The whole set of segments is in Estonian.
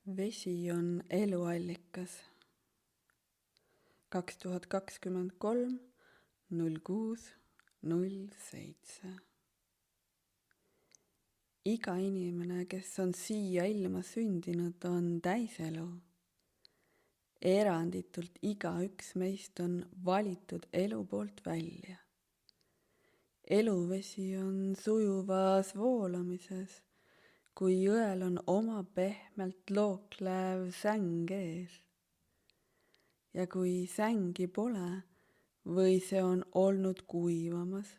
Vesi on eluallikas. 2023 06 07. Iga inimene, kes on siia ilma sündinud, on täiselu. Eranditult igaüks meist on valitud elu poolt välja. Eluvesi on sujuvas voolamises, kui jõel on oma pehmelt looklev säng ees. Ja kui sängi pole või see on olnud kuivamas,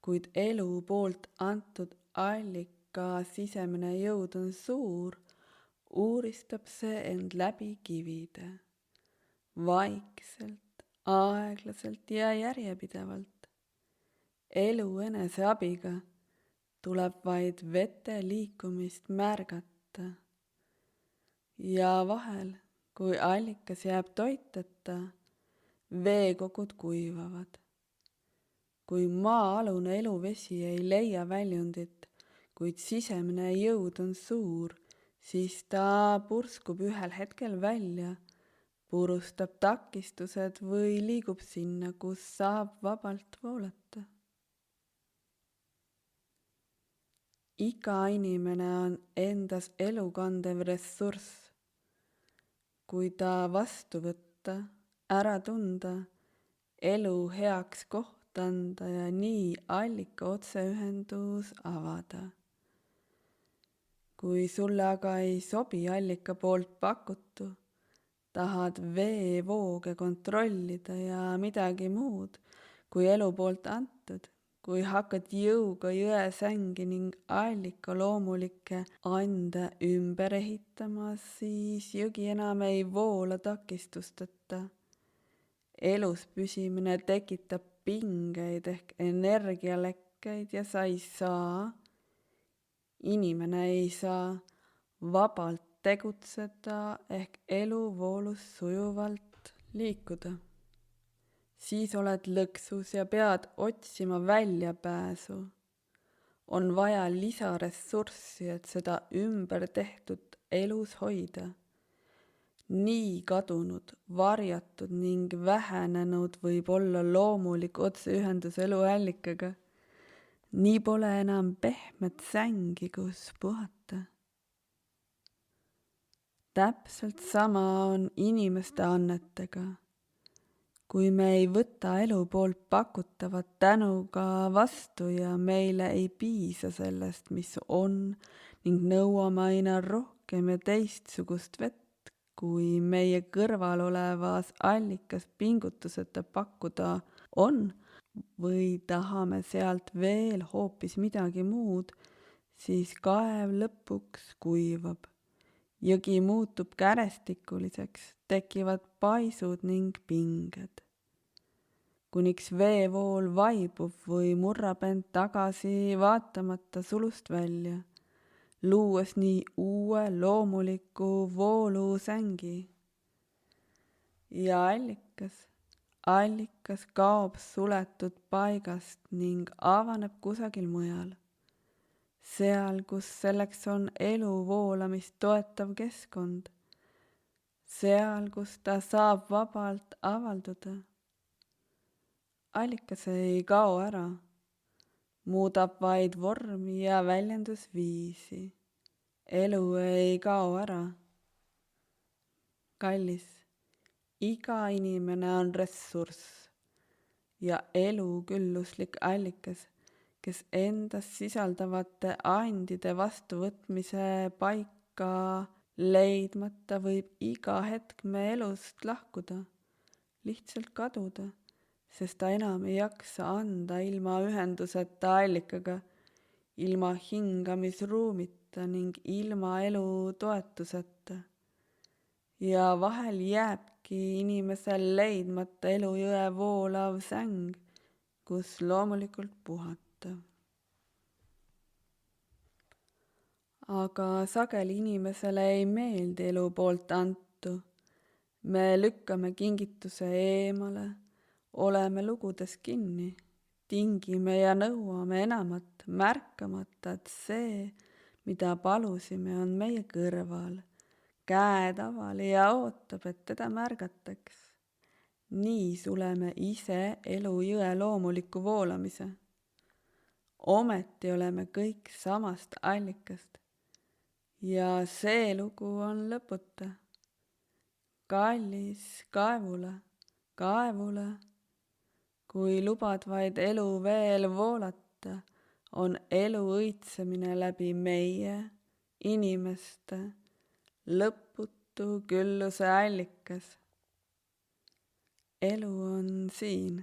kuid elu poolt antud allika sisemine jõud on suur, uuristab see end läbi kivide. Vaikselt, aeglaselt ja järjepidevalt. Elu enese abiga tuleb vaid vete liikumist märgata. Ja vahel, kui allikas jääb toiteta, veekogud kuivavad. Kui maa-alune eluvesi ei leia väljundit, kuid sisemine jõud on suur, siis ta purskub ühel hetkel välja, purustab takistused või liigub sinna, kus saab vabalt voolata. Iga inimene on endas elukandev ressurss. Kui ta vastu võtta, ära tunda, elu heaks koht anda ja nii allika otseühendus avada. Kui sulle aga ei sobi allika poolt pakutu, tahad veevooge kontrollida ja midagi muud kui elu poolt antud, kui hakkad jõuga jõesängi ning allika loomulikke ande ümber ehitama, siis jõgi enam ei voola takistusteta. Elus püsimine tekitab pingeid ehk energialekkeid ja sa ei saa, inimene ei saa vabalt tegutseda ehk eluvoolus sujuvalt liikuda. Siis oled lõksus ja pead otsima väljapääsu. On vaja lisaressurssi, et seda ümber tehtud elus hoida. Nii kadunud, varjatud ning vähenenud võib olla loomulik otseühendus eluallikaga. Nii pole enam pehmet sängi, kus puhata. Täpselt sama on inimeste annetega. Kui me ei võta elu poolt pakutavat tänuga vastu ja meile ei piisa sellest, mis on, ning nõuame aina rohkem ja teistsugust vett, kui meie kõrval olevas allikas pingutuseta pakkuda on, või tahame sealt veel hoopis midagi muud, siis kaev lõpuks kuivab. Jõgi muutub kärestikuliseks, tekivad paisud ning pinged. Kuniks veevool vaibub või murrab end tagasi vaatamata sulust välja, luues nii uue loomuliku voolusängi. Ja allikas kaob suletud paigast ning avaneb kusagil mujal. Seal, kus selleks on elu voolamist toetav keskkond. Seal, kus ta saab vabalt avalduda. Allikas ei kao ära, muudab vaid vormi ja väljendusviisi. Elu ei kao ära. Kallis, iga inimene on ressurss ja elukülluslik allikas, kes endas sisaldavate andide vastuvõtmise paika leidmata võib iga hetk me elust lahkuda, lihtsalt kaduda, sest ta enam ei jaksa anda ilma ühenduseta allikaga, ilma hingamisruumita ning ilma elu toetuseta. Ja vahel jääbki inimesel leidmata elujõe voolav säng, kus loomulikult puhata. Aga sageli inimesele ei meeldi elu poolt antu. Me lükkame kingituse eemale, oleme lugudes kinni, tingime ja nõuame enamat, märkamata, et see, mida palusime, on meie kõrval, käed avali ja ootab, et teda märgataks. Nii suleme ise elu jõe loomuliku voolamise. Ometi oleme kõik samast allikast. Ja see lugu on lõputa. Kallis kaevula, kaevula, kui lubad vaid elu veel voolata, on elu õitsemine läbi meie, inimeste, lõputu külluse allikas. Elu on siin.